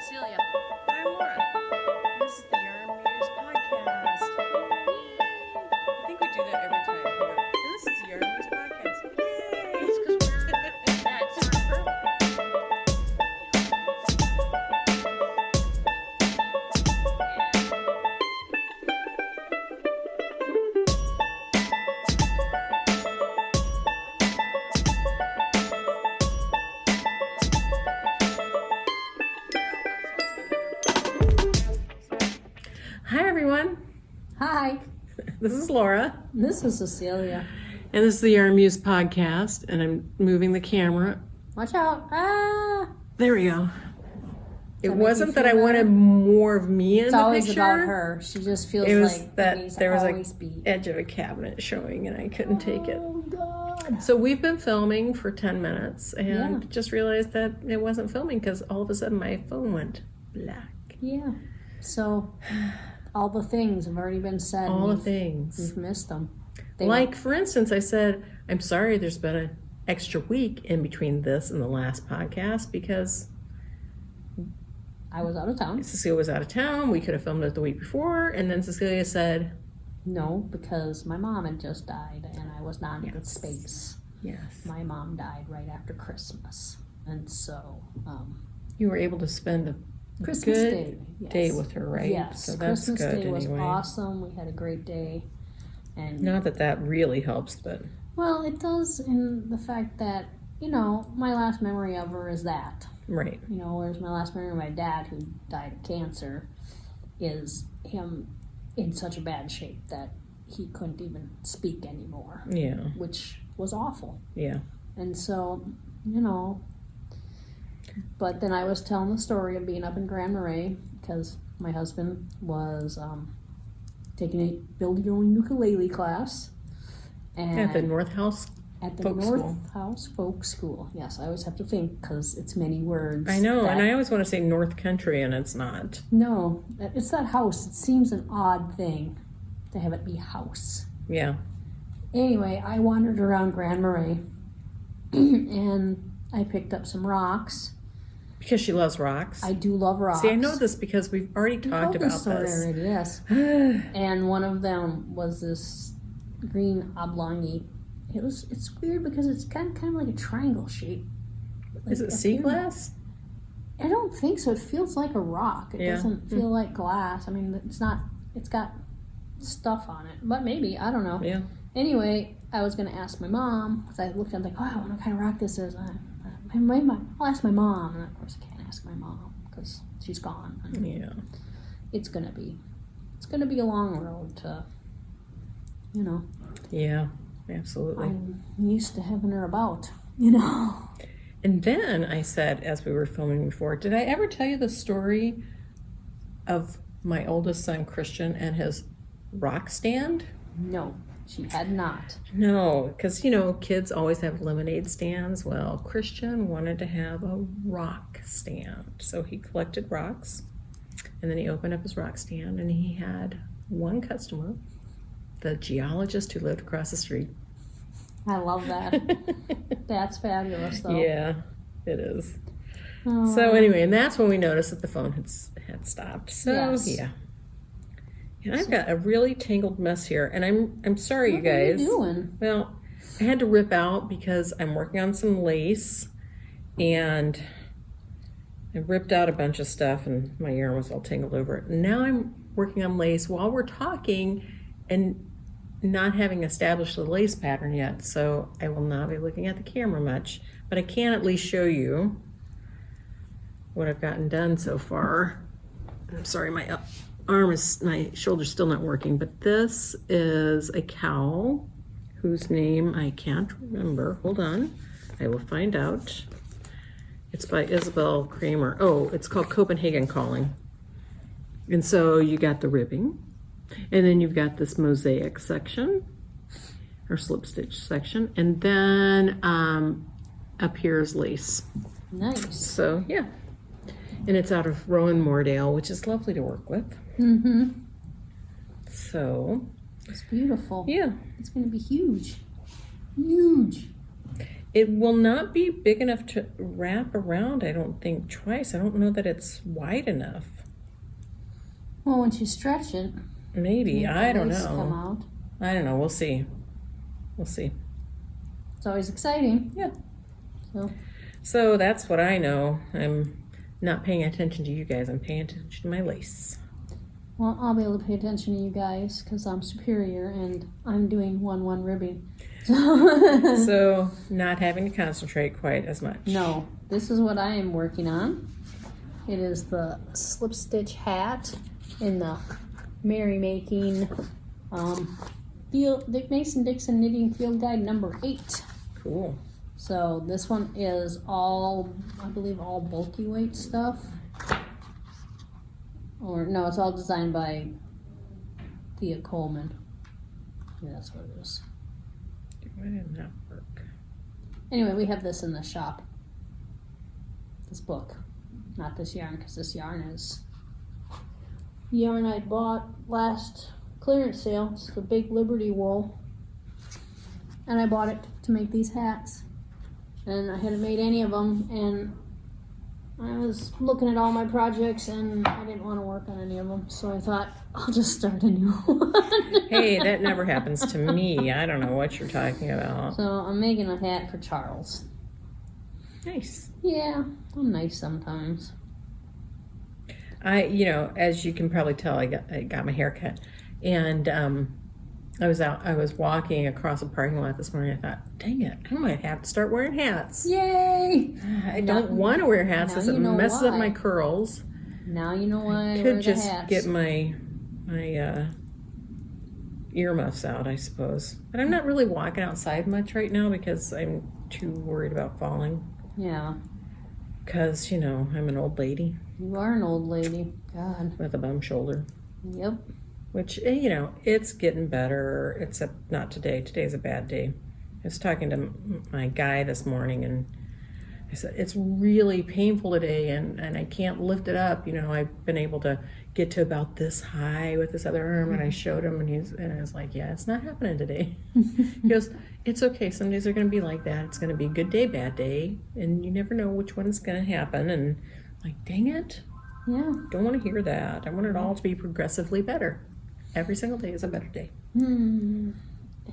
Cecilia. I'm Laura. This is the Yarn Mews podcast. Yay! I think we do that every time. We go, and this is the Yarn Mews podcast. Yay! It's because we're that sort of girl. Hi everyone. Hi, This is Laura, this is Cecilia. and this is the Yarn Mews podcast. And I'm moving the camera. Watch out. Ah! There we go. It That make wasn't you that I feel wanted better? more of me in It's the always picture. about her. She just feels It was like that it needs there to was always a be. edge of a cabinet showing, and I couldn't take it. Oh, God. So we've been filming for 10 minutes and Yeah. just realized that it wasn't filming because all of a sudden my phone went black. Yeah. So, all the things have already been said. All the We've things. missed them. Like, for instance, I said, I'm sorry there's been an extra week in between this and the last podcast because I was out of town. Cecilia was out of town. We could have filmed it the week before. And then Cecilia said, No, because my mom had just died and I was not in a good Yes. space. yes. My mom died right after Christmas. And so, You were able to spend a Christmas good Day. Yes. day with her, right? Yes. So that's Christmas good Day was anyway. awesome. We had a great day. And Not that that really helps, but well, it does in the fact that, my last memory of her is that. right. Whereas my last memory of my dad, who died of cancer, is him in such a bad shape that he couldn't even speak anymore, Yeah. which was awful. Yeah. And so, but then I was telling the story of being up in Grand Marais because my husband was taking a build your own ukulele class. And At the North House. at the Folk North School. House Folk School. Yes, I always have to think because it's many words. I know, and that- I always want to say North Country, and it's not. No, it's that house. It seems an odd thing to have it be house. Yeah. Anyway, I wandered around Grand Marais and I picked up some rocks. Because she loves rocks. I do love rocks. See, I know this because we've already We talked told about this story this. already, yes. And one of them was this green oblongy. It's weird because it's kind of like a triangle shape. Is it sea glass? I don't think so. It feels like a rock. It Yeah. doesn't feel like glass. I mean, it's not. It's got stuff on it, but maybe I don't know. Yeah. Anyway, I was gonna ask my mom because I looked at it like, oh, I wonder what kind of rock this is. I'll ask my mom, and of course I can't ask my mom because she's gone. And Yeah. it's gonna be a long road to, Yeah. Absolutely. I'm used to having her about, And then I said, as we were filming before, did I ever tell you the story of my oldest son, Christian, and his rock stand? No, she had not. No, because, kids always have lemonade stands. Well, Christian wanted to have a rock stand. So he collected rocks, and then he opened up his rock stand, and he had one customer, the geologist who lived across the street. I love that. That's fabulous, though. Yeah, it is. Oh. So anyway, and that's when we noticed that the phone had stopped. So Yes. yeah. And I've got a really tangled mess here, and I'm sorry, What you guys. are you doing? Well, I had to rip out because I'm working on some lace, and I ripped out a bunch of stuff, and my yarn was all tangled over it. And now I'm working on lace while we're talking, and not having established the lace pattern yet, so I will not be looking at the camera much, but I can at least show you what I've gotten done so far. I'm sorry, my shoulder's still not working, but this is a cowl whose name I can't remember. Hold on, I will find out. It's by Isabel Kramer. Oh, it's called Copenhagen Calling. And so you got the ribbing, and then you've got this mosaic section, or slip stitch section, and then up here is lace. Nice. So yeah, and it's out of Rowan, which is lovely to work with. Mm-hmm. So It's beautiful. yeah, It's going to be huge. Huge. It will not be big enough to wrap around, I don't think, twice. I don't know that it's wide enough. Well, once you stretch it, Maybe. I don't lace come know. out. I don't know. We'll see. We'll see. It's always exciting. Yeah. So that's what I know. I'm not paying attention to you guys. I'm paying attention to my lace. well, I'll be able to pay attention to you guys because I'm superior and I'm doing 1-1 ribbing. So not having to concentrate quite as much. No, this is what I am working on. It is the slip stitch hat in the merrymaking Dick Mason Dixon Knitting Field Guide number 8. Cool. So this one is all, I believe, all bulky weight stuff. Or no, it's all designed by Thea Coleman. Yeah, that's what it is. Why didn't that work? Anyway, we have this in the shop. This book. Not this yarn, because this yarn is yarn I bought last clearance sale. It's the big Liberty wool. And I bought it to make these hats. And I hadn't made any of them, and I was looking at all my projects, and I didn't want to work on any of them, so I thought, I'll just start a new one. Hey, that never happens to me. I don't know what you're talking about. So I'm making a hat for Charles. Nice. Yeah, I'm nice sometimes. As you can probably tell, I got my hair cut, and I was walking across a parking lot this morning. I thought, dang it, I might have to start wearing hats. Yay! I don't want to wear hats because now it you know messes up why. my curls. Now you know why I Could wear the just hats. get my earmuffs out, I suppose. But I'm not really walking outside much right now because I'm too worried about falling. Yeah, Because, I'm an old lady you are an old lady. God. with a bum shoulder. Yep. Which, it's getting better, except not today. Today's a bad day. I was talking to my guy this morning, and I said, it's really painful today, and I can't lift it up. I've been able to get to about this high with this other arm, and I showed him, and I was like, yeah, it's not happening today. He goes, it's okay. Some days are going to be like that. It's going to be a good day, bad day, and you never know which one's going to happen. And I'm like, dang it. Yeah. Don't want to hear that. I want it all to be progressively better. Every single day is a better day. And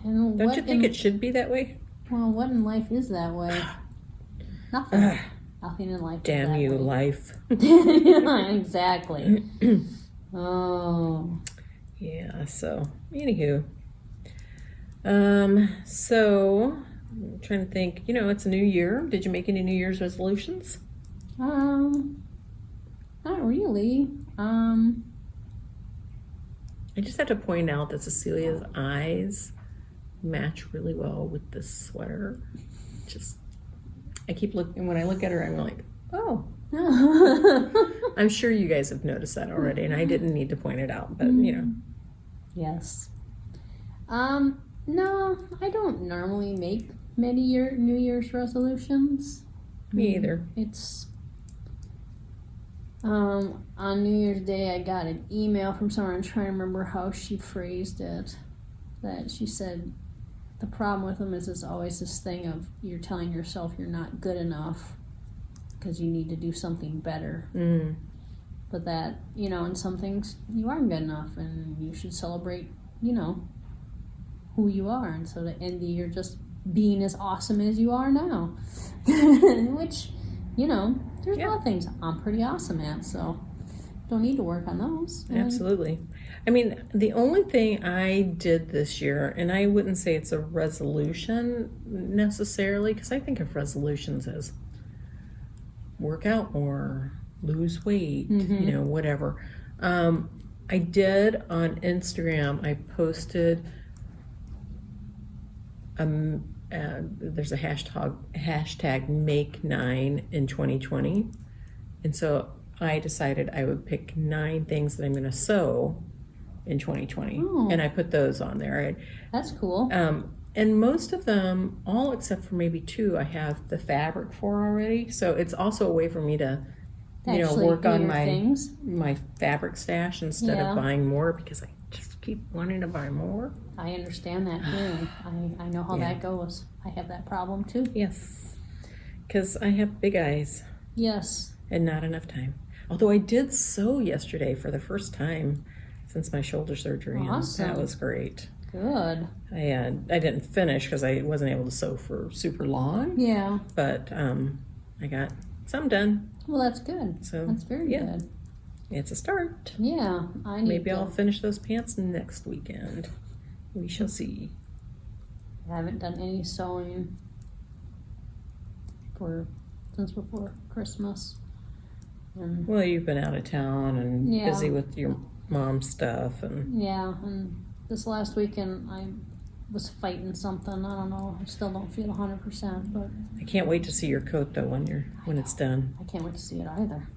Don't you think it should be that way? Well, what in life is that way? Nothing. Nothing in life. Damn is that you, way. life. Exactly. Oh. Yeah, so, anywho. So, I'm trying to think, it's a new year. Did you make any New Year's resolutions? Not really. I just have to point out that Cecilia's eyes match really well with this sweater. I keep looking, when I look at her, I'm like, oh. I'm sure you guys have noticed that already, and I didn't need to point it out, but, Yes. No, I don't normally make many New Year's resolutions. Me either. It's on New Year's Day I got an email from someone. I'm trying to remember how she phrased it. That she said the problem with them is it's always this thing of you're telling yourself you're not good enough because you need to do something better. Mm. But that, in some things you are good enough and you should celebrate, who you are. And so to end the year just being as awesome as you are now. Which, there's a lot of things I'm pretty awesome at, so don't need to work on those. Absolutely. I mean, the only thing I did this year, and I wouldn't say it's a resolution necessarily, because I think of resolutions as work out more, lose weight, whatever. I did on Instagram, I posted, there's a hashtag make 9 in 2020. And so I decided I would pick 9 things that I'm going to sew in 2020. Oh. And I put those on there. That's cool. And most of them, all except for maybe 2, I have the fabric for already. So it's also a way for me to, Actually work do on your things. my fabric stash instead of buying more, because I just keep wanting to buy more. I understand that too. I know how Yeah. that goes. I have that problem too. Yes, because I have big eyes Yes. and not enough time. Although I did sew yesterday for the first time since my shoulder surgery. Awesome. And that was great. Good. I didn't finish because I wasn't able to sew for super long, Yeah. but I got some done. Well, that's good. So That's very yeah. good. It's a start. Yeah. I need Maybe to. I'll finish those pants next weekend. We shall see. I haven't done any sewing since before Christmas. And Well, you've been out of town and Yeah. busy with your mom's stuff, and yeah, and this last weekend I was fighting something. I don't know. I still don't feel 100%, but I can't wait to see your coat though when it's done. I can't wait to see it either.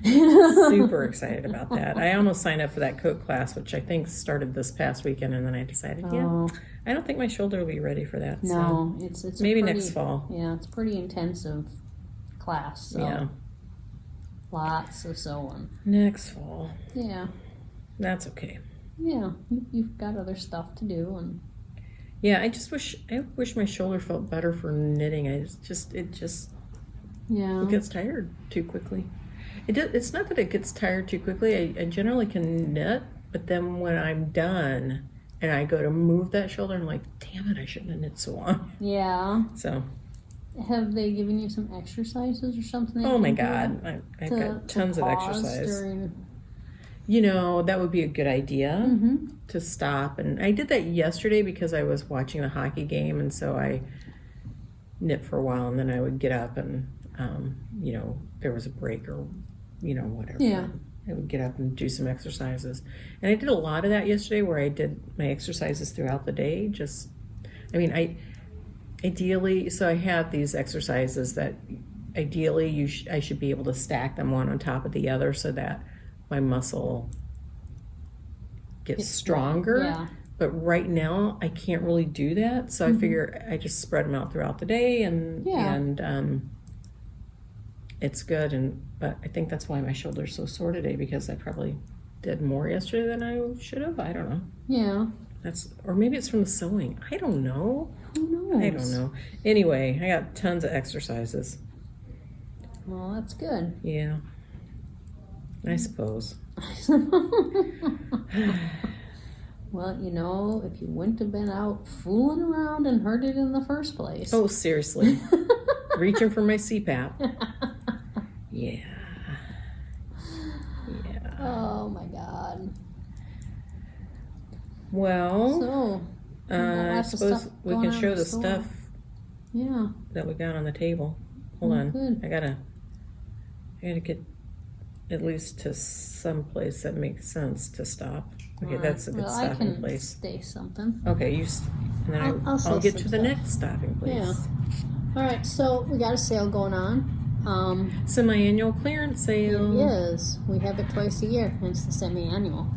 Super excited about that. I almost signed up for that coat class, which I think started this past weekend, and then I decided, Oh, I don't think my shoulder will be ready for that. no, So it's maybe a pretty, next fall. Yeah, it's a pretty intensive class. So Yeah, lots of sewing. next fall. Yeah, That's okay. yeah. You've got other stuff to do, and Yeah, I wish my shoulder felt better for knitting. It just yeah, it gets tired too quickly. It's not that it gets tired too quickly. I generally can knit, but then when I'm done and I go to move that shoulder, I'm like, damn it, I shouldn't have knit so long. yeah. So, Have they given you some exercises or something? that oh you my can do God, I've to- got tons to of pause exercise. during- You know, that would be a good idea Mhm. to stop. And I did that yesterday because I was watching the hockey game, and so I knit for a while, and then I would get up and, there was a break or, whatever. Yeah. I would get up and do some exercises. And I did a lot of that yesterday where I did my exercises throughout the day. Ideally, so I have these exercises that ideally I should be able to stack them one on top of the other so that my muscle gets stronger. Yeah. But right now I can't really do that, so I figure I just spread them out throughout the day, and it's good. But I think that's why my shoulder's so sore today, because I probably did more yesterday than I should have. I don't know. Yeah. Or maybe it's from the sewing. I don't know. Who knows? I don't know. Anyway, I got tons of exercises. Well, that's good. Yeah. I suppose. Well, if you wouldn't have been out fooling around and hurt it in the first place. Oh, seriously. Reaching for my CPAP. Yeah. Yeah. Oh my God. Well, So, I lots of suppose stuff we going can on in show the the store. stuff yeah. that we got on the table. Hold on. Good. I gotta get at least to some place that makes sense to stop. Okay, Alright. that's a good Well, I stopping can place. say something. Okay, and then I'll I'll say get some to the stuff. next stopping place. Yeah. All right, so we got a sale going on. Semi-annual clearance sale. It is. We have it twice a year, hence the semi-annual.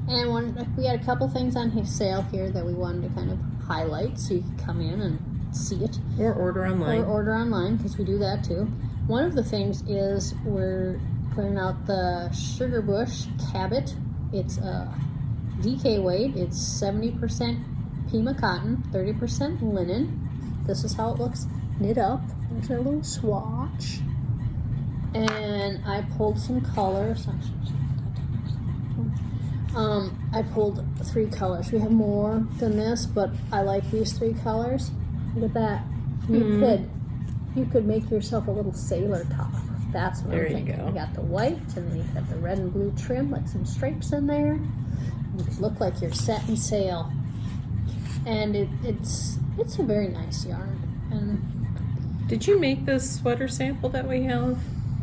And we had a couple things on his sale here that we wanted to kind of highlight, so you could come in and see it. Or order online. Or order online, because we do that too. One of the things is we're putting out the Sugar Bush Cabot. It's a DK weight. It's 70% Pima cotton, 30% linen. This is how it looks knit up. There's a little swatch. And I pulled some colors. I pulled 3 colors. We have more than this, but I like these 3 colors. Look at that. You could make yourself a little sailor top. That's what There I'm you thinking. go. You got the white, and then you got the red and blue trim, like some stripes in there. You could look like you're setting sail. And it's a very nice yarn. And Did you make the sweater sample that we have?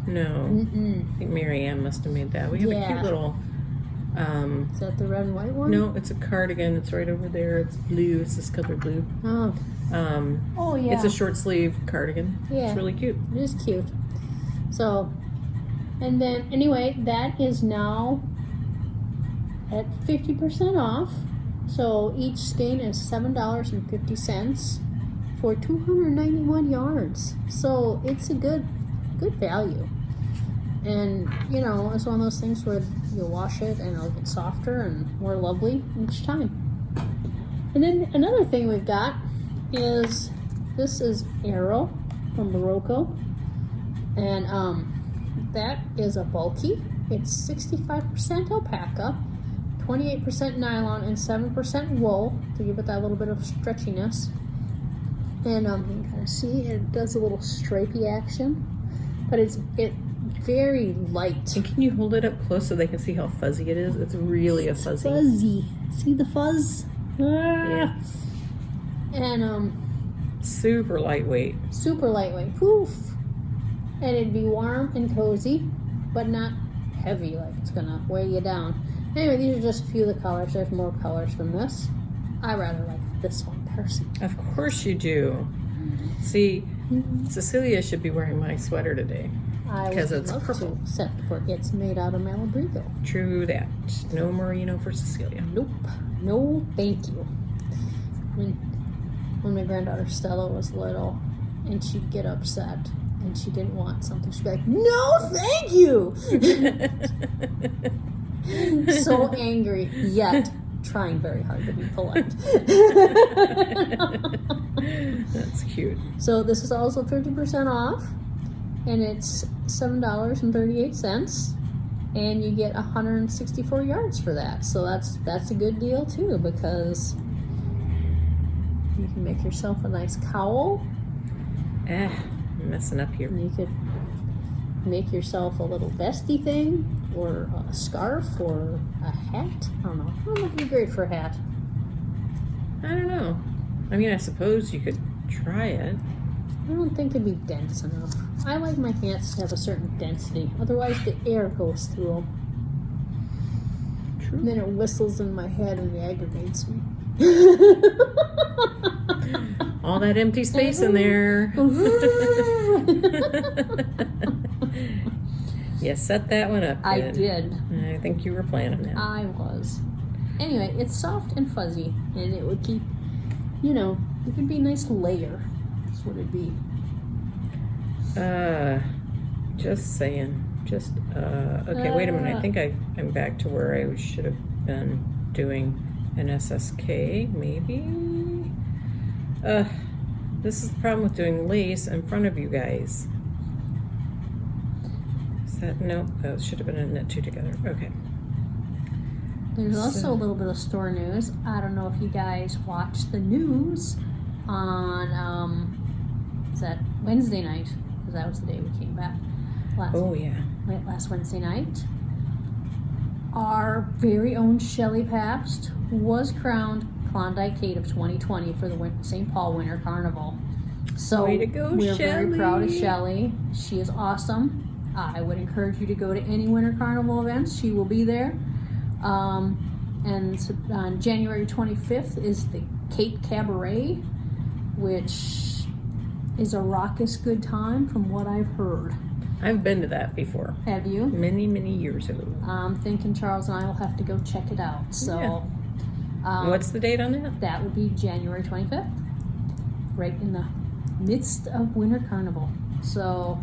No. I think Mary Ann must have made that. We have a Yeah. cute little is that the red and white one? no, it's a cardigan. It's right over there. It's blue. It's this color blue. Oh, oh yeah. It's a short sleeve cardigan. Yeah. It's really cute. It is cute. So, and then anyway, that is now at 50% off. So each skein is $7.50 for 291 yards. So it's a good value. And, you know, it's one of those things where you wash it and it'll get softer and more lovely each time. And then another thing we've got is, this is Arrow from Morocco. And that is a bulky. It's 65% alpaca, 28% nylon, and 7% wool to give it that little bit of stretchiness. And you can kind of see it does a little stripey action, but it's very light. And can you hold it up close so they can see how fuzzy it is? It's really a fuzzy. Fuzzy. See the fuzz? Yeah. And Super lightweight. super lightweight. Poof. And it'd be warm and cozy, but not heavy, like it's gonna weigh you down. Anyway, these are just a few of the colors. There's more colors than this. I rather like this one personally. Of course you do. See, Cecilia should be wearing my sweater today. Because it's purple. Except for it's made out of Malabrigo. True that. No merino for Cecilia. Nope. No, thank you. When my granddaughter Stella was little, and she'd get upset, and she didn't want something, she'd be like, "No, thank you." So angry, yet trying very hard to be polite. That's cute. So this is also 50% off, and it's $7.38, and you get 164 yards for that. So that's a good deal too, because you can make yourself a nice cowl. I'm messing up here. And you could make yourself a little vesty thing, or a scarf, or a hat. I don't know. That would be great for a hat. I don't know. I mean, I suppose you could try it. I don't think it'd be dense enough. I like my hats to have a certain density. Otherwise, the air goes through them. True. And then it whistles in my head and aggravates me. All that empty space in there. You set that one up. I good. did. I think you were planning that. I was. Anyway, it's soft and fuzzy, and it would keep, you know, it could be a nice layer. That's what it'd be. Just saying. Just, okay, wait a minute. I think I'm back to where I should have been doing an SSK, maybe? This is the problem with doing lace in front of you guys. Is that, no, that should have been a knit two together. Okay. There's also a little bit of store news. I don't know if you guys watched the news on, is that Wednesday night? Because that was the day we came back. Last Wednesday night. Our very own Shelley Pabst was crowned Klondike Kate of 2020 for the St. Paul Winter Carnival. So way to go, we're Shelley. very proud of Shelley. She is awesome. I would encourage you to go to any Winter Carnival events. She will be there. And on January 25th is the Kate Cabaret, which is a raucous good time from what I've heard. I've been to that before. Have you? Many, many years ago. I'm thinking Charles and I will have to go check it out. So, What's the date on that? That would be January 25th, right in the midst of Winter Carnival. So,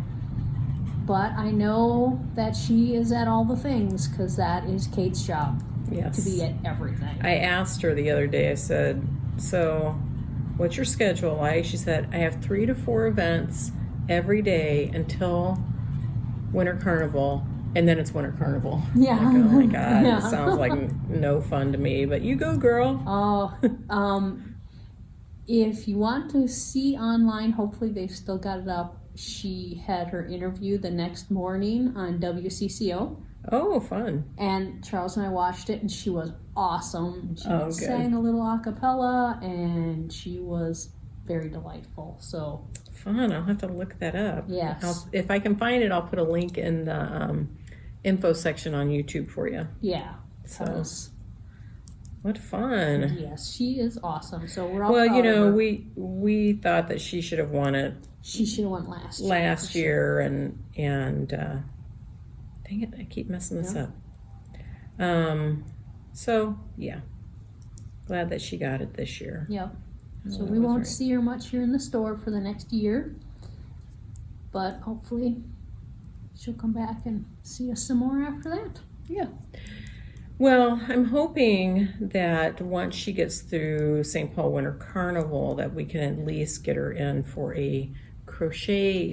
but I know that she is at all the things, because that is Kate's job. Yes. To be at everything. I asked her the other day, I said, so what's your schedule like? She said, I have 3 to 4 events every day until Winter Carnival, and then it's Winter Carnival. Yeah. Like, oh my God, Yeah. It sounds like no fun to me, but you go, girl. Oh, if you want to see online, hopefully they've still got it up. She had her interview the next morning on WCCO. Oh, fun. And Charles and I watched it, and she was awesome. She good. sang a little a cappella, and she was very delightful. So Fun. I'll have to look that up. Yes. If I can find it, I'll put a link in the info section on YouTube for you. yeah, So, 'cause- what fun. yes, she is awesome. So we're all Well, proud you of know, her. we thought that she should have won it She should have won last year. last year, and dang it, I keep messing this up. So yeah, glad that she got it this year. Yep. So that we was won't right. see her much here in the store for the next year, but hopefully she'll come back and see us some more after that. Yeah. Well, I'm hoping that once she gets through St. Paul Winter Carnival, that we can at least get her in for a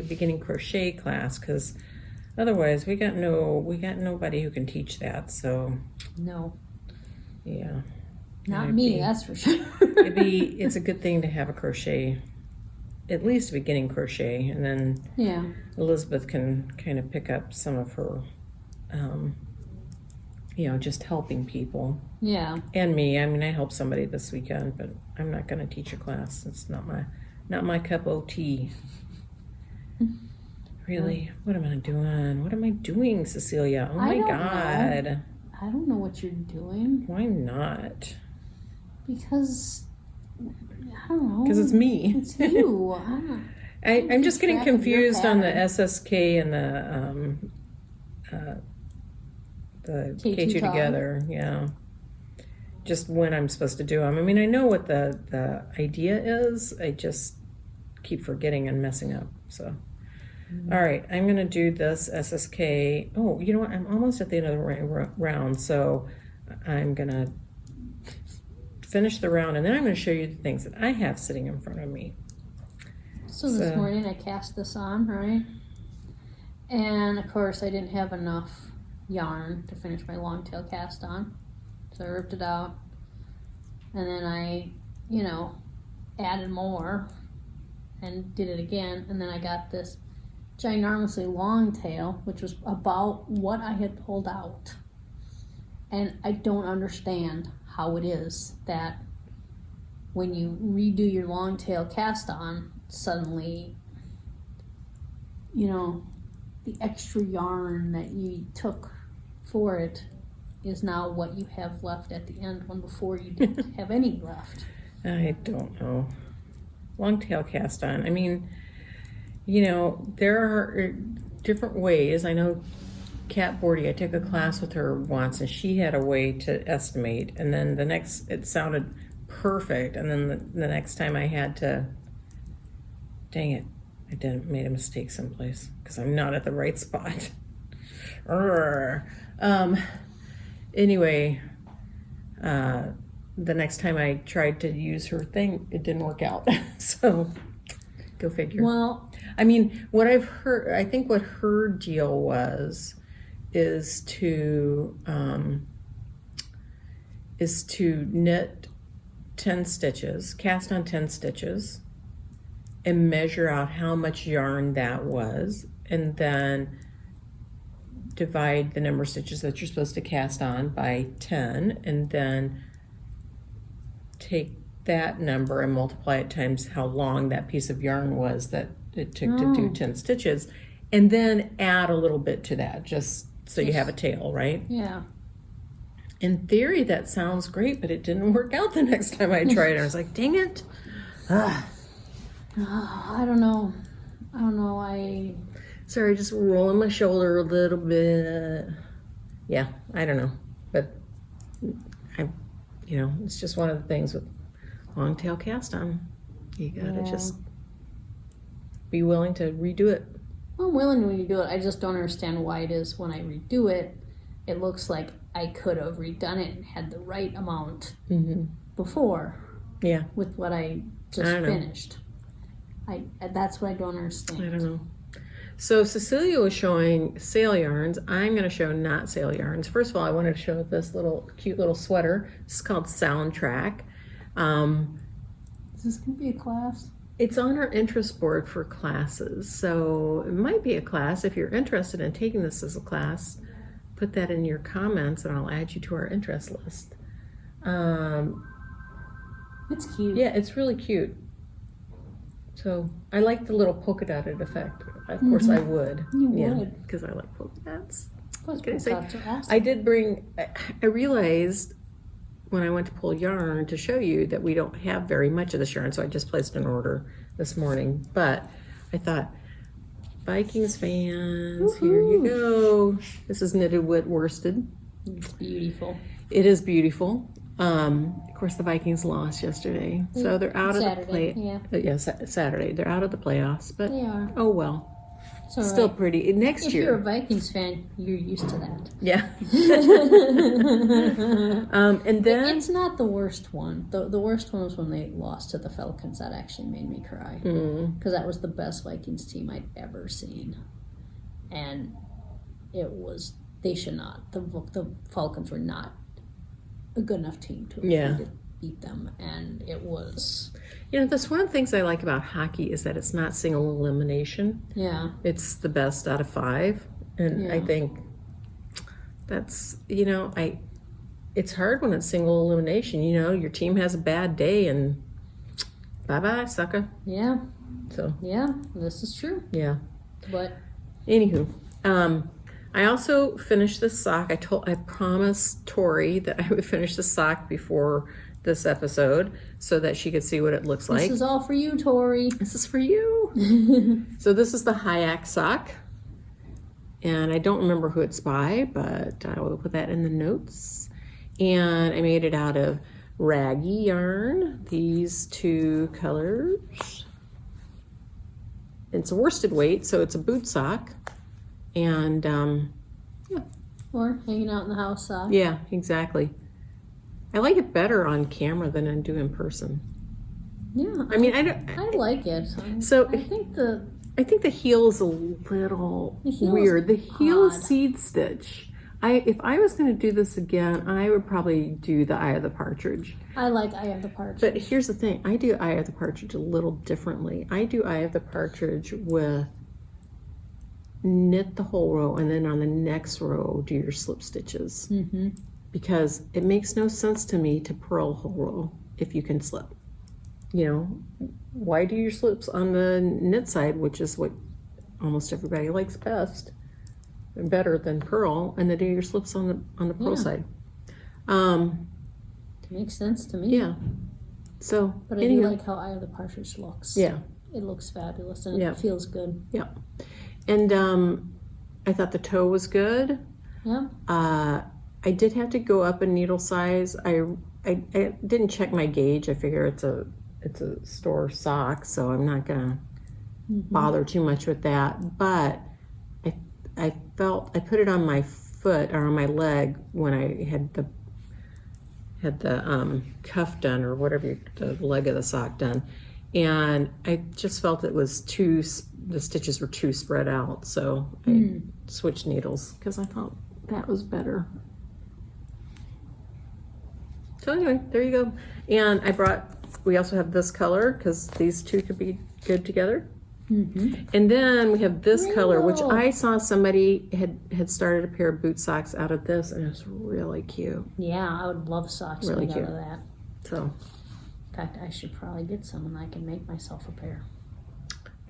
beginning crochet class, because otherwise we got nobody who can teach that. So No, yeah, not me, that's for sure. it's a good thing to have a crochet, at least a beginning crochet, and then Yeah. Elizabeth can kind of pick up some of her, just helping people. Yeah. And me. I mean, I helped somebody this weekend, but I'm not going to teach a class. It's not my cup of tea. Really? What am I doing? What am I doing, Cecilia? Oh I my don't God. know. I don't know what you're doing. Why not? Because, I don't know. Because it's me. It's you. I'm just getting track of your confused on the pattern. SSK and the K2 K2 together. Yeah. Just when I'm supposed to do them. I mean, I know what the idea is. I just keep forgetting and messing up. So, all right, I'm going to do this SSK. Oh, you know what? I'm almost at the end of the round. So I'm going to finish the round, and then I'm going to show you the things that I have sitting in front of me. So this morning I cast this on, right? And of course I didn't have enough yarn to finish my long tail cast on. So I ripped it out. And then I, added more and did it again. And then I got this ginormously long tail, which was about what I had pulled out. And I don't understand how it is that when you redo your long tail cast on, suddenly, the extra yarn that you took for it is now what you have left at the end, when before you didn't have any left. I don't know. Long tail cast on. I mean, there are different ways. I know Kat Bordy, I took a class with her once, and she had a way to estimate, and then it sounded perfect, and then the next time I had to, dang it, I made a mistake someplace because I'm not at the right spot. Anyway, the next time I tried to use her thing, it didn't work out. So, go figure. Well, I mean, what I've heard, I think what her deal is to knit 10 stitches, cast on 10 stitches, and measure out how much yarn that was, and then divide the number of stitches that you're supposed to cast on by 10, and then take that number and multiply it times how long that piece of yarn was that it took to do 10 stitches, and then add a little bit to that, just so you have a tail, right? yeah. In theory, that sounds great, but it didn't work out the next time I tried it. I was like, dang it. I don't know. Sorry, just rolling my shoulder a little bit. Yeah, I don't know. But, it's just one of the things with long tail cast on. You gotta just be willing to redo it. I'm willing to redo it. I just don't understand why it is when I redo it, it looks like I could have redone it and had the right amount before. Yeah. With what I just finished. That's what I don't understand. I don't know. So Cecilia was showing sale yarns. I'm going to show not sale yarns. First of all, I wanted to show this cute little sweater. It's called Soundtrack. Is this going to be a class? It's on our interest board for classes. So it might be a class. If you're interested in taking this as a class, put that in your comments and I'll add you to our interest list. It's cute. Yeah, it's really cute. So I like the little polka dotted effect. Of course I would. You would. Because I like polka dots. Plus, What can I say? polka dots are awesome. I did bring, I realized when I went to pull yarn to show you that we don't have very much of this yarn, so I just placed an order this morning. But I thought, Vikings fans, here you go. This is knitted worsted. It's beautiful. It is beautiful. Of course, the Vikings lost yesterday, so they're out of the Saturday, play. yeah. Saturday. They're out of the playoffs, but They are. oh well. It's all Still right. pretty. Next If year. you're a Vikings fan, you're used to that. Yeah. And then It's not the worst one. The worst one was when they lost to the Falcons. That actually made me cry. Because that was the best Vikings team I'd ever seen. And it was, they should not. The Falcons were not a good enough team to beat them. And it was... that's one of the things I like about hockey is that it's not single elimination. Yeah. It's the best out of 5. And I think that's, it's hard when it's single elimination. Your team has a bad day and bye-bye, sucker. Yeah. So. Yeah, this is true. Yeah. But. Anywho, I also finished this sock. I promised Tori that I would finish the sock before this episode so that she could see what it looks like. This is all for you, Tori. This is for you. So this is the Hayek Sock. And I don't remember who it's by, but I will put that in the notes. And I made it out of raggy yarn, these 2 colors. It's a worsted weight, so it's a boot sock. And Or hanging out in the house sock. yeah, exactly. I like it better on camera than I do in person. Yeah. I mean, I like it. So I think I think the heel is a little The heel is weird. The heel odd. is seed stitch. If I was going to do this again, I would probably do the Eye of the Partridge. I like Eye of the Partridge. But here's the thing. I do Eye of the Partridge a little differently. I do Eye of the Partridge with knit the whole row and then on the next row do your slip stitches. Mm-hmm. Because it makes no sense to me to purl a whole row if you can slip. Why do your slips on the knit side, which is what almost everybody likes best, better than purl, and then do your slips on the purl side. Makes sense to me. Yeah. So, But I do like how Eye of the Partridge looks. Yeah. It looks fabulous and Yeah. it feels good. Yeah. And I thought the toe was good. Yeah. I did have to go up a needle size. I didn't check my gauge. I figure it's a store sock, so I'm not gonna bother too much with that. But I felt I put it on my foot or on my leg when I had the cuff done or whatever the leg of the sock done, and I just felt it was the stitches were too spread out, so I switched needles because I thought that was better. So anyway, there you go. And we also have this color because these 2 could be good together. Mm-hmm. And then we have this color, which Rainbow. I saw somebody had started a pair of boot socks out of this, and it was really cute. Yeah, I would love socks Really made cute. out of that. So, In fact, I should probably get some and I can make myself a pair.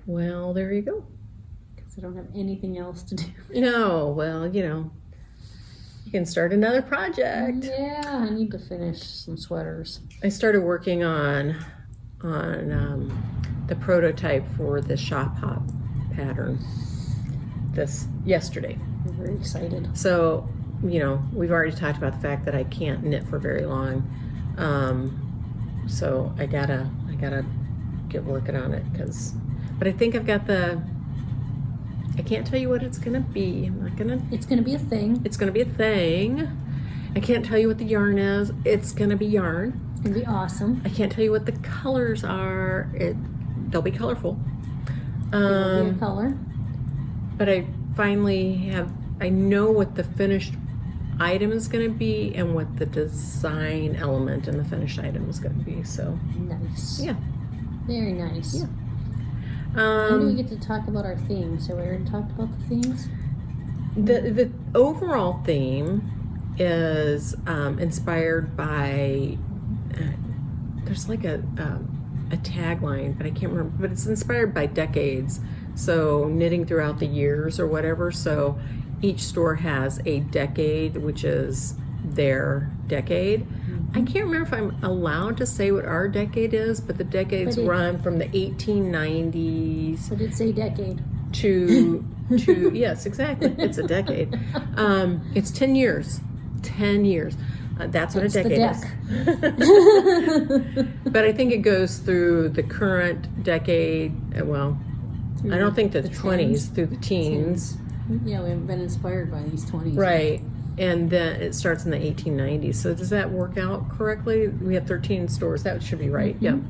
well, there you go. Because I don't have anything else to do. No, well, you can start another project. Yeah, I need to finish some sweaters. I started working on the prototype for the shop hop pattern yesterday. I'm very excited. So, we've already talked about the fact that I can't knit for very long. So I gotta get working on it but I think I've got I can't tell you what it's gonna be. It's going to be a thing. It's gonna be a thing. I can't tell you what the yarn is. It's gonna be yarn. It's going to be awesome. I can't tell you what the colors are. They'll be colorful. It'll be a color. But I finally I know what the finished item is going to be and what the design element in the finished item is going to be. So, Nice. yeah. Very nice. Yeah. When do we get to talk about our themes? Have we already talked about the themes? The overall theme is inspired by there's like a tagline, but I can't remember, but it's inspired by decades, so knitting throughout the years or whatever. So each store has a decade, which is their decade. I can't remember if I'm allowed to say what our decade is, but the decades run from the 1890s But it's a decade. to yes, exactly. It's a decade. It's 10 years. 10 years. That's what a decade is. But I think it goes through the current decade. Well, through I don't think the 10s. 20s through the teens. Yeah, we haven't been inspired by these 20s. Right. And then it starts in the 1890s. So does that work out correctly? We have 13 stores. That should be right. Mhm.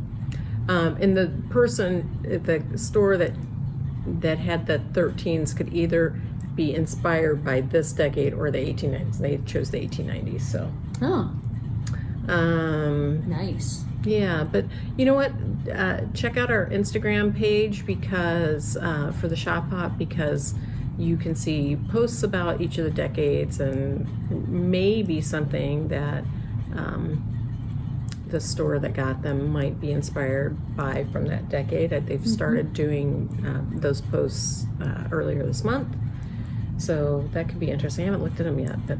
Yeah. And the person at the store that had the 13s could either be inspired by this decade or the 1890s. They chose the 1890s. So. Oh, nice. Yeah, but you know what? Check out our Instagram page because for the Shop Hop, because you can see posts about each of the decades and maybe something that the store that got them might be inspired by from that decade. They've started doing those posts earlier this month, so that could be interesting. I haven't looked at them yet, but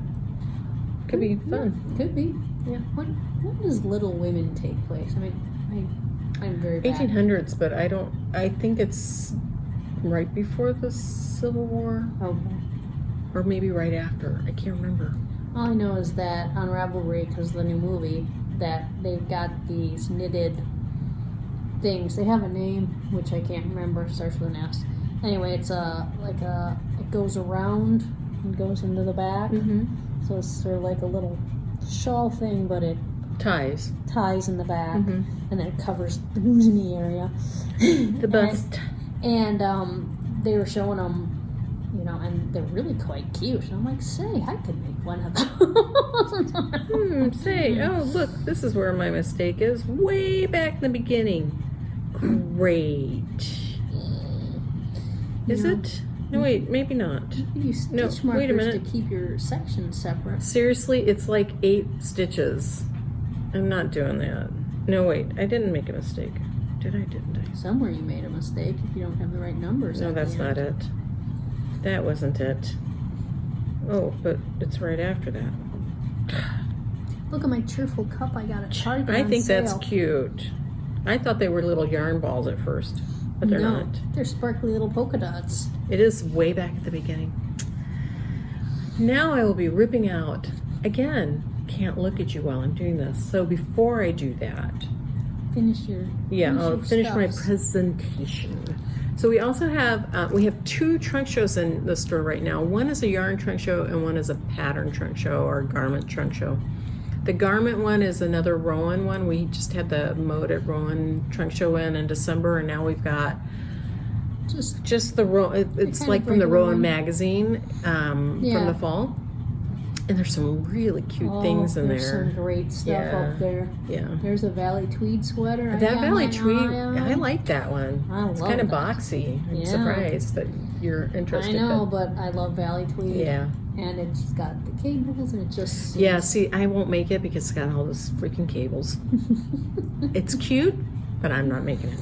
could be fun. Could be. Yeah. When does Little Women take place? I mean, I'm very bad. 1800s, but I think it's right before the Civil War, Okay. or maybe right after. I can't remember. All I know is that on Ravelry, because of the new movie, that they've got these knitted things. They have a name, which I can't remember. It starts with an S. Anyway, it's it goes around and goes into the back. Mm-hmm. So it's sort of like a little shawl thing, but it Ties. ties in the back, Mhm. and then it covers the bosomy area. The bust. And they were showing them, you know, and they're really quite cute. And I'm like, say, I could make one of those. Say, oh, look, this is where my mistake is. Way back in the beginning. Great. Is No. it? No, wait, maybe not. You use No, stitch wait a markers to minute. keep your sections separate. Seriously, it's like 8 stitches. I'm not doing that. No, wait, I didn't make a mistake. Did I, didn't I? Somewhere you made a mistake if you don't have the right numbers. No, at the that's end. not it. That wasn't it. Oh, but it's right after that. Look at my cheerful cup I got at Target. I on think that's sale. cute. I thought they were little yarn balls at first, but they're No, not. they're sparkly little polka dots. It is way back at the beginning. Now I will be ripping out. Again, can't look at you while I'm doing this. So before I do that, Finish your. I'll finish my stuffs. presentation. So we also have, we have 2 trunk shows in the store right now. One is a yarn trunk show and one is a pattern trunk show or garment trunk show. The garment one is another Rowan one. We just had the Mode at Rowan trunk show in December, and now we've got just the Rowan. It's kind like of from the regular Rowan one. magazine from Yeah. the fall. And there's some really cute things in there's there. some great stuff Yeah. up there. Yeah. There's a Valley Tweed sweater. I That got Valley mine Tweed, on. I like that one. I It's love kind of that. boxy. I'm Yeah. surprised that you're interested. I know, but I love Valley Tweed. Yeah. And it's got the cables, and it just Yeah, see, I won't make it because it's got all those freaking cables. It's cute, but I'm not making it.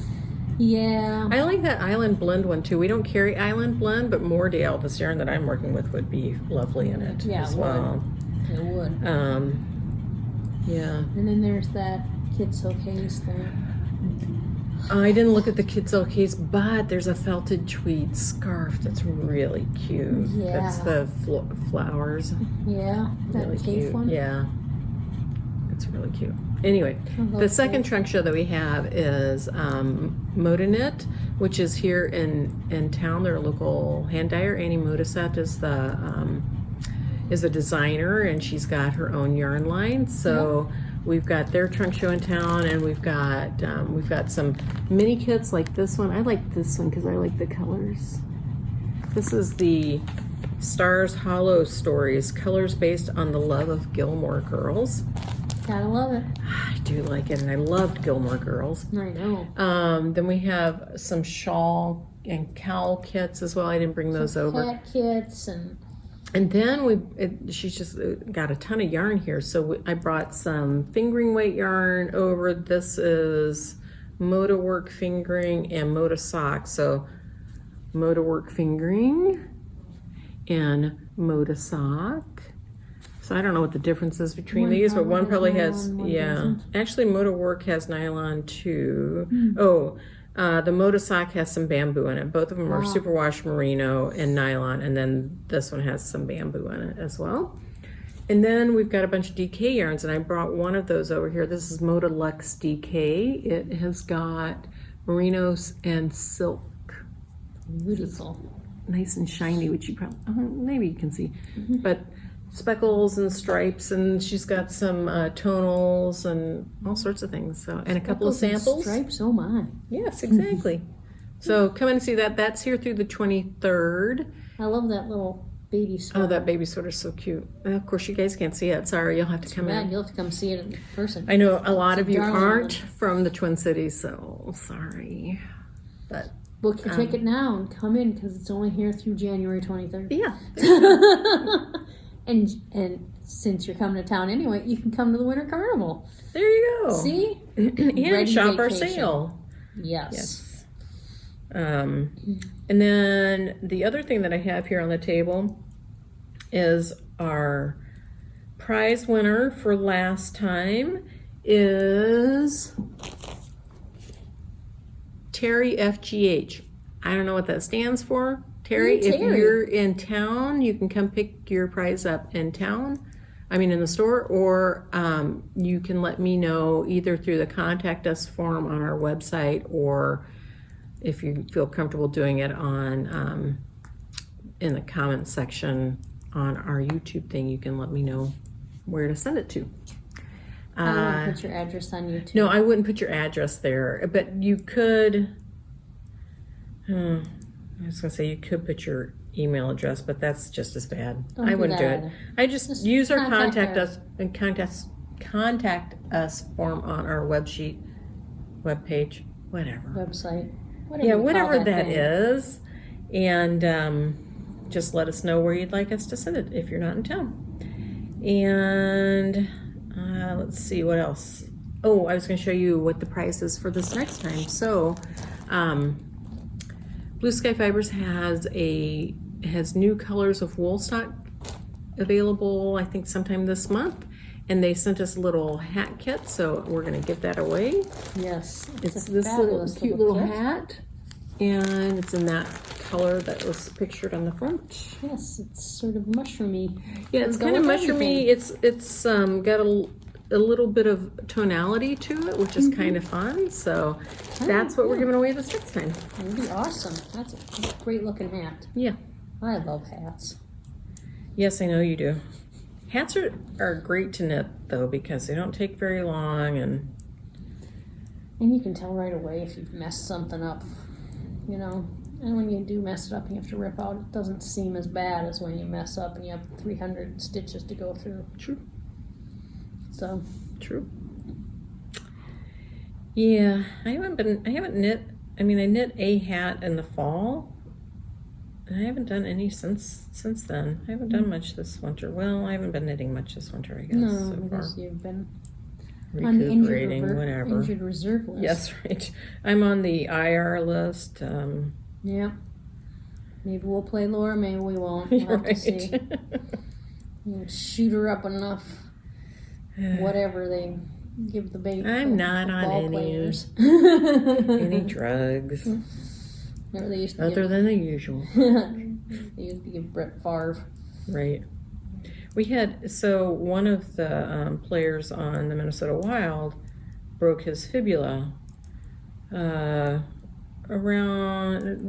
Yeah. I like that Island Blend one too. We don't carry Island Blend, but Moordale, this yarn that I'm working with, would be lovely in it Yeah, as it would. well. It would. Yeah. And then there's that Kid Silkase thing. I didn't look at the Kids case, but there's a felted tweed scarf that's really cute. Yeah. That's the flowers. Yeah. That Really cave cute. one. Yeah. It's really cute. Anyway, I love the second those. trunk show that we have is ModeKnit, which is here in town. They're a local hand dyer. Annie Modisette is a designer, and she's got her own yarn line. So we've got their trunk show in town, and we've got some mini kits like this one. I like this one because I like the colors. This is the Stars Hollow Stories, colors based on the love of Gilmore Girls. Gotta love it. I do like it, and I loved Gilmore Girls. I know. Then we have some shawl and cowl kits as well. I didn't bring those over. Cat kits and And then she's just got a ton of yarn here. So I brought some fingering weight yarn over. This is ModeWork fingering and ModeSock. So ModeWork fingering and ModeSock. So I don't know what the difference is between One these, but probably one has probably has, nylon, one yeah. doesn't. Actually, ModeWork has nylon too. The ModeSock has some bamboo in it. Both of them are Wow. superwash merino and nylon, and then this one has some bamboo in it as well. And then we've got a bunch of DK yarns, and I brought one of those over here. This is Deluxe Dk. It has got merinos and silk Beautiful. Nice and shiny, which you probably, maybe you can see. But speckles and stripes, and she's got some tonals and all sorts of things. So, and a couple of Speckles and samples. stripes, oh my. Yes, exactly. So come and see that. That's here through the 23rd. I love that little baby sweater. Oh, that baby sweater's so cute. And of course, you guys can't see it. Sorry, you'll have to come Man, in. you'll have to come see it in person. I know a lot of you darling aren't woman. from the Twin Cities, so sorry. But Book your ticket now and come in because it's only here through January 23rd. yeah, and since you're coming to town anyway, you can come to the Winter Carnival. there you go. See? And Ready shop our vacation. sale. Yes. Yes. And then the other thing that I have here on the table is our prize winner for last time is Terry FGH. I don't know what that stands for. Terry, Hey, if Terry. you're in town, you can come pick your prize up in town. I mean, in the store, or you can let me know either through the contact us form on our website, or if you feel comfortable doing it on in the comments section on our YouTube thing, you can let me know where to send it to. I want to put your address on YouTube. No, I wouldn't put your address there, but you could. I was gonna say you could put your email address, but that's just as bad. Don't I do wouldn't do that it. either. I just use our contact contact her. us and contact us form on our website, webpage, whatever. Website. Yeah, you whatever call that thing. is, and just let us know where you'd like us to send it if you're not in town. And let's see what else. Oh, I was going to show you what the price is for this next time. So, Blue Sky Fibers has new colors of Woolstok available. I think sometime this month, and they sent us a little hat kit, so we're going to give that away. Yes. It's a this little fabulous cute little kit. hat, and it's in that color that was pictured on the front. Yes, it's sort of mushroomy. Yeah, it's Go kind of with mushroomy. It's got a little bit of tonality to it, which is kind of fun. So that's what we're giving away this next time. That would be awesome. That's a great looking hat. Yeah. I love hats. Yes, I know you do. Hats are great to knit though, because they don't take very long, and And you can tell right away if you've messed something up, you know. And when you do mess it up and you have to rip out, it doesn't seem as bad as when you mess up and you have 300 stitches to go through. true. So, True. Yeah, I haven't knit. I mean, I knit a hat in the fall, and I haven't done any since then. I haven't done much this winter. Well, I haven't been knitting much this winter, I guess, no, so far. because you've been on the Recuperating, whatever. injured reserve list. Yes, right. I'm on the IR list. Yeah. Maybe we'll play Laura, maybe we won't. We'll have to see. You shoot her up enough. Whatever they give the bait. I'm not on ball any players. any drugs Remember they used to other than the usual. they used to give Brett Favre. Right. We had, so one of the players on the Minnesota Wild broke his fibula around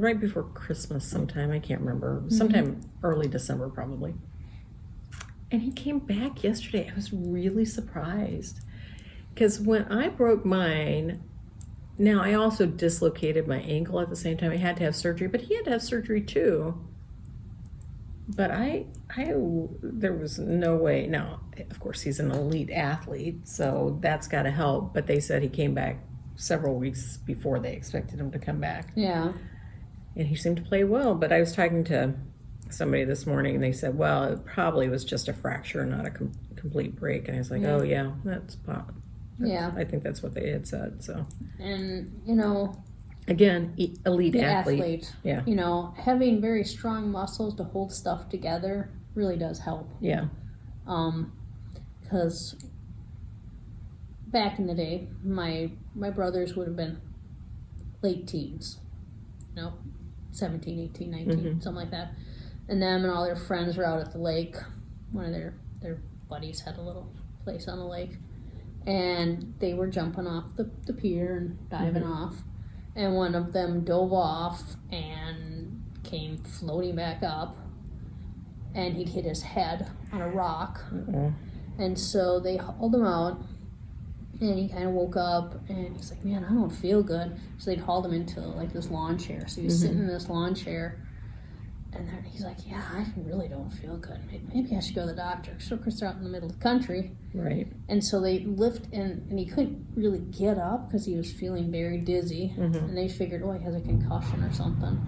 right before Christmas sometime. I can't remember. Sometime early December probably. And he came back yesterday. I was really surprised. Because when I broke mine, now I also dislocated my ankle at the same time. I had to have surgery, but he had to have surgery too. But there was no way. Now, of course, he's an elite athlete, so that's got to help. But they said he came back several weeks before they expected him to come back. Yeah. And he seemed to play well. But I was talking to somebody this morning, and they said, well, it probably was just a fracture, not a complete break. And I was like, oh, yeah, Yeah. I think that's what they had said. So, And, you know, again, elite the athlete. Yeah. You know, having very strong muscles to hold stuff together really does help. Yeah. Because back in the day, my brothers would have been late teens. You know, 17, 18, 19, something like that. And them and all their friends were out at the lake. One of their buddies had a little place on the lake. And they were jumping off the pier and diving off. and one of them dove off and came floating back up, and he'd hit his head on a rock. And so they hauled him out, and he kind of woke up, and he's like, man, I don't feel good. So they'd hauled him into like this lawn chair. So he was sitting in this lawn chair, and then he's like, yeah, I really don't feel good. Maybe I should go to the doctor. So of course they're out in the middle of the country. Right. And so they lift, and he couldn't really get up because he was feeling very dizzy. And they figured, oh, he has a concussion or something.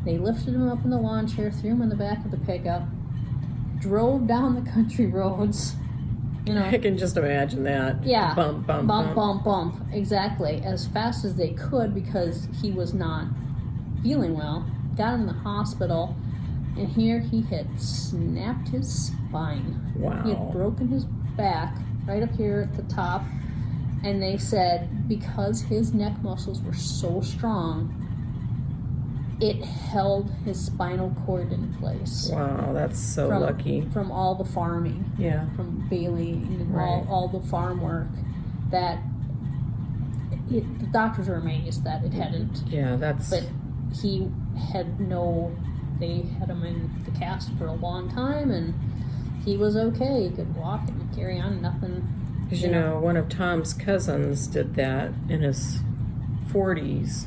They lifted him up in the lawn chair, threw him in the back of the pickup, drove down the country roads. You know, I can just imagine that. yeah, Bump, bump, bump, bump. bump, bump. Exactly, as fast as they could because he was not feeling well. Got him in the hospital, and here he had snapped his spine. Wow. He had broken his back right up here at the top, and they said because his neck muscles were so strong, it held his spinal cord in place. Wow, that's so lucky. From all the farming. Yeah. From baling and Right. all the farm work, that the doctors were amazed that it hadn't. Yeah, that's... But he had they had him in the cast for a long time, and he was okay. He could walk and carry on, nothing. Because, you know, one of Tom's cousins did that in his 40s.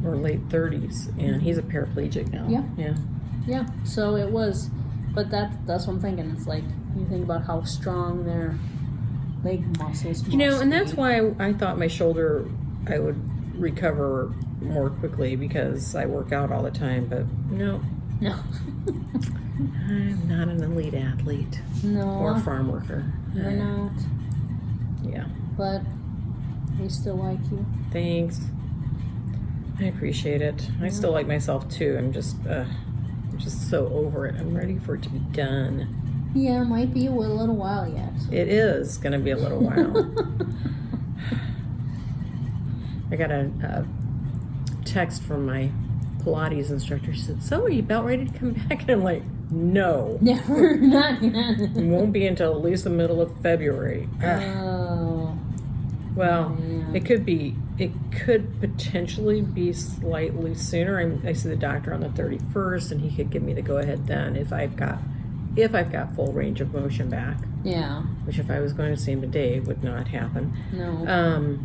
Or late 30s, and he's a paraplegic now. Yeah. Yeah. Yeah, so it was, but that's what I'm thinking. It's like, you think about how strong their leg muscles You know, must and that's be. why I thought my shoulder, I would recover more quickly because I work out all the time, but no. No. I'm not an elite athlete. No. Or farm worker. You're not. Yeah. But we still like you. Thanks. I appreciate it. I still like myself too. I'm just so over it. I'm ready for it to be done. Yeah, it might be a little while yet. It is going to be a little while. I got a text from my Pilates instructor. She said, so are you about ready to come back? And I'm like, no. Never, not yet. It won't be until at least the middle of February. Oh. Well, Yeah. it could potentially be slightly sooner. I see the doctor on the 31st, and he could give me the go-ahead then if I've got full range of motion back. Yeah. Which if I was going to see him today would not happen. No.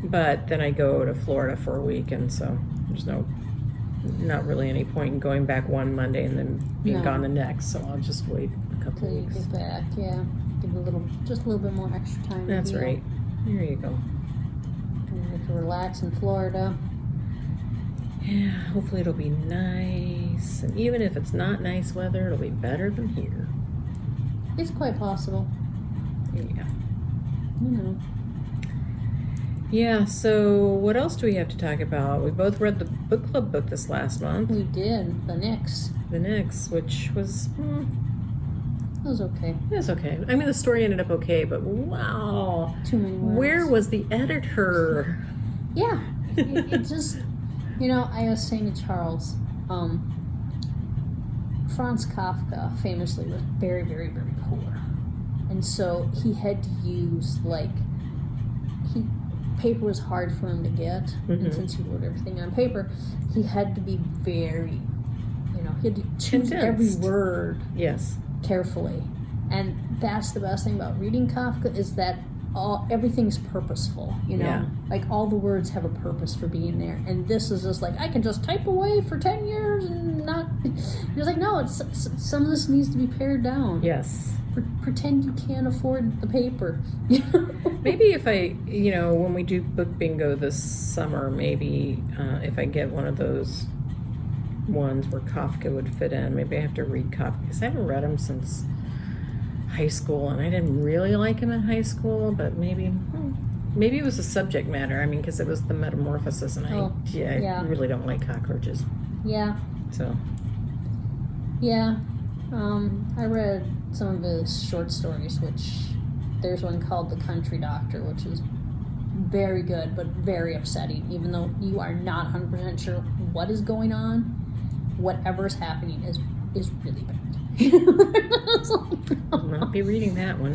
But then I go to Florida for a week, and so there's not really any point in going back one Monday and then being No. gone the next. So I'll just wait a couple Till you weeks. get back, yeah. Give just a little bit more extra time. to That's heal. right. There you go. And you can relax in Florida. Yeah, hopefully it'll be nice. And even if it's not nice weather, it'll be better than here. It's quite possible. Yeah. You know. Yeah, so what else do we have to talk about? We both read the book club book this last month. We did. The Nyx. The Nyx, which was... It was okay. It was okay. I mean, the story ended up okay, but wow. Too many words. Where was the editor? Yeah. It just... You know, I was saying to Charles, Franz Kafka famously was very, very, very poor. And so he had to use, paper was hard for him to get. And since he wrote everything on paper, he had to be very, he had to choose every Condensed. word Yes. carefully. And that's the best thing about reading Kafka is that everything's purposeful, Yeah. Like all the words have a purpose for being there. And this is just like, I can just type away for 10 years and not... You're like, no, some of this needs to be pared down. Yes. Pretend you can't afford the paper. Maybe if I, when we do book bingo this summer, maybe if I get one of those ones where Kafka would fit in, maybe I have to read Kafka, because I haven't read him since high school, and I didn't really like him in high school, but maybe it was the subject matter. I mean, because it was the metamorphosis, and I really don't like cockroaches. Yeah. So. Yeah. I read some of his short stories, which there's one called The Country Doctor, which is very good, but very upsetting, even though you are not 100% sure what is going on. Whatever's happening is really bad. I'll not be reading that one.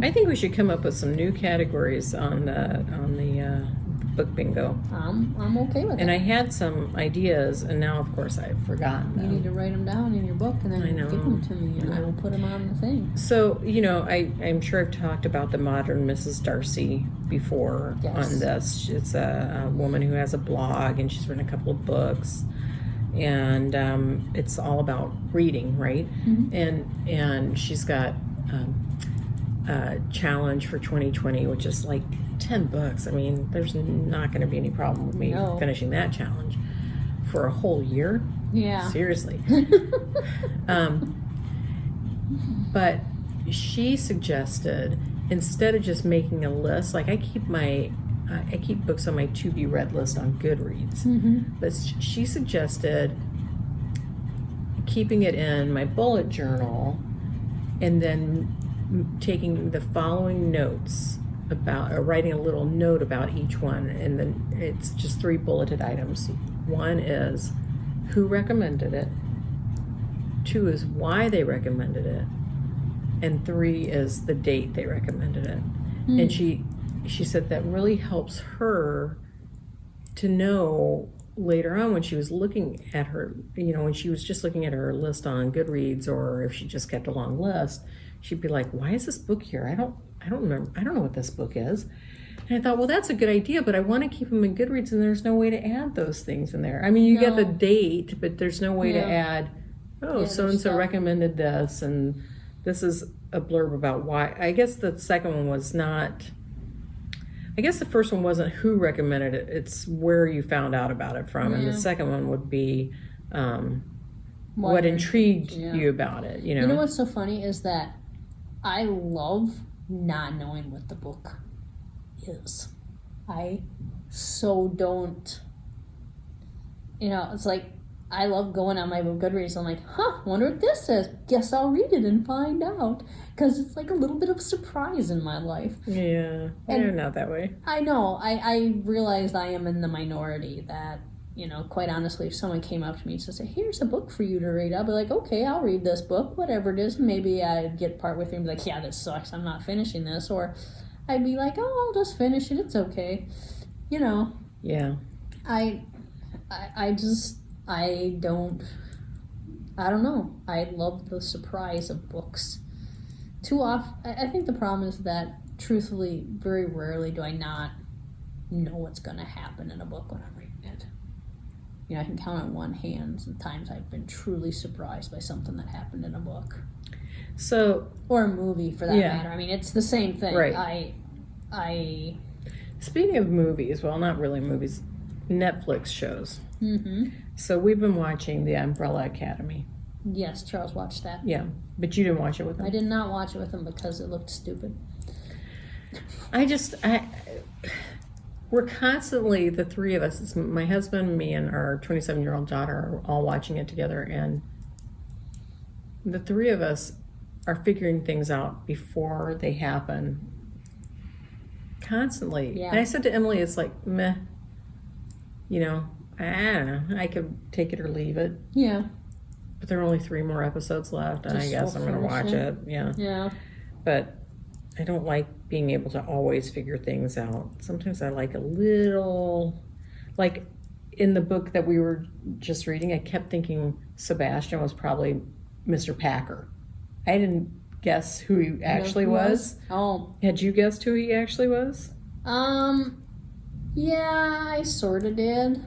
I think we should come up with some new categories on the book bingo. I'm okay with And it. I had some ideas, and now, of course, I've forgotten You them. need to write them down in your book and then I know. give them to me, and I I know. will put them on the thing. So, I'm sure I've talked about the modern Mrs. Darcy before Yes. on this. It's a woman who has a blog, and she's written a couple of books, and it's all about reading, right? Mm-hmm. And she's got a challenge for 2020, which is like 10 books. I mean, there's not going to be any problem with me No. finishing that challenge for a whole year. Yeah. Seriously. But she suggested, instead of just making a list, like I keep books on my to be read list on Goodreads, Mm-hmm. but she suggested keeping it in my bullet journal and then taking the following notes about, or writing a little note about each one, and then it's just 3 bulleted items. 1 is who recommended it, 2 is why they recommended it, and 3 is the date they recommended it. And she said that really helps her to know later on when she was looking at her, when she was just looking at her list on Goodreads, or if she just kept a long list, she'd be like, why is this book here? I don't remember. I don't know what this book is. And I thought, well, that's a good idea, but I want to keep them in Goodreads, and there's no way to add those things in there. I mean, you get the No. date, but there's no way to add, Yeah, so-and-so there's stuff. recommended this, and this is a blurb about why. I guess the second one was not, I guess the first one wasn't who recommended it, it's where you found out about it from. And the Yeah. second one would be what What intrigued yeah. you about it, You know what's so funny is that I love not knowing what the book is. I so don't. It's like I love going on my Goodreads. I'm like, wonder what this is. Guess I'll read it and find out. Because it's like a little bit of a surprise in my life. Yeah, And- you're not that way. I know. I realize I am in the minority that, quite honestly, if someone came up to me and said, here's a book for you to read, I'll be like, okay, I'll read this book, whatever it is. Maybe I'd get part with you and be like, yeah, this sucks, I'm not finishing this. Or I'd be like, oh, I'll just finish it, it's okay. Yeah. I don't know. I love the surprise of books. Too often, I think the problem is that, truthfully, very rarely do I not know what's going to happen in a book when I'm reading it. I can count on one hand the times I've been truly surprised by something that happened in a book. So, Or a movie, for that Yeah. matter. I mean, it's the same thing. Right. Speaking of movies, well, not really movies, Netflix shows. Mm-hmm. So we've been watching The Umbrella Academy. Yes, Charles watched that. Yeah, but you didn't watch it with I him. did not watch it with him because it looked stupid. We're constantly, the three of us, it's my husband, me, and our 27-year-old daughter are all watching it together, and the three of us are figuring things out before they happen constantly. Yeah. And I said to Emily, it's like, meh, I don't know, I could take it or leave it, Yeah. but there are only 3 more episodes left, and I Just guess go I'm going to finish watch it. it, yeah. Yeah. But I don't like being able to always figure things out. Sometimes I like a little, like in the book that we were just reading, I kept thinking Sebastian was probably Mr. Packer. I didn't guess who he actually Who was. Oh. Had you guessed who he actually was? Yeah, I sort of did.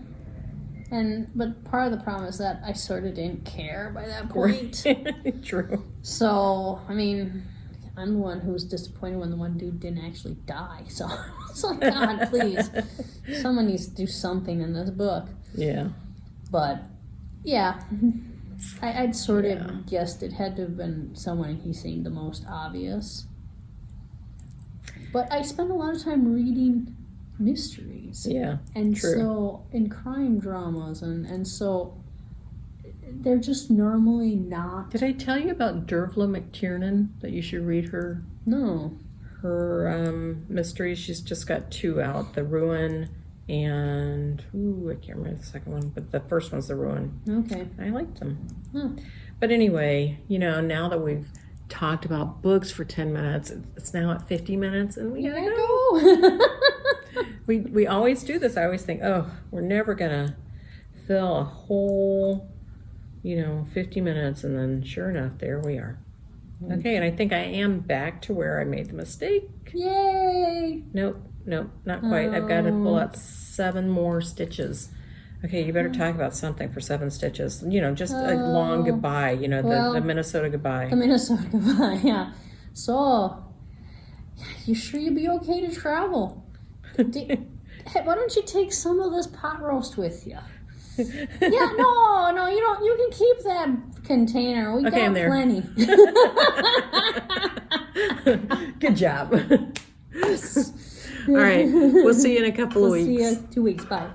But part of the problem is that I sort of didn't care by that point. True. So, I mean, I'm the one who was disappointed when the one dude didn't actually die. So, it's like, God, please. Someone needs to do something in this book. Yeah. But, yeah. I'd sort Yeah. of guessed it had to have been someone he seemed the most obvious. But I spend a lot of time reading mysteries. Yeah. And True. so, in crime dramas, and so they're just normally not. Did I tell you about Dervla McTiernan, that you should read her No. mysteries? She's just got 2 out, The Ruin and I can't remember the second one, but the first one's The Ruin. Okay. I liked them. Huh. But anyway, now that we've talked about books for 10 minutes. It's now at 50 minutes and we gotta go. We always do this. I always think, oh, we're never gonna fill a whole, 50 minutes, and then sure enough, there we are. Okay, and I think I am back to where I made the mistake. Yay! Nope, not quite. I've got to pull out 7 more stitches. Okay, you better talk about something for 7 stitches. Just a long goodbye, the Minnesota goodbye. The Minnesota goodbye, yeah. So, you sure you'd be okay to travel? Hey, why don't you take some of this pot roast with you? Yeah, no, you don't. You can keep that container. We got I'm there. plenty. Good job. All right, we'll see you in a couple of weeks. See you 2 weeks. Bye.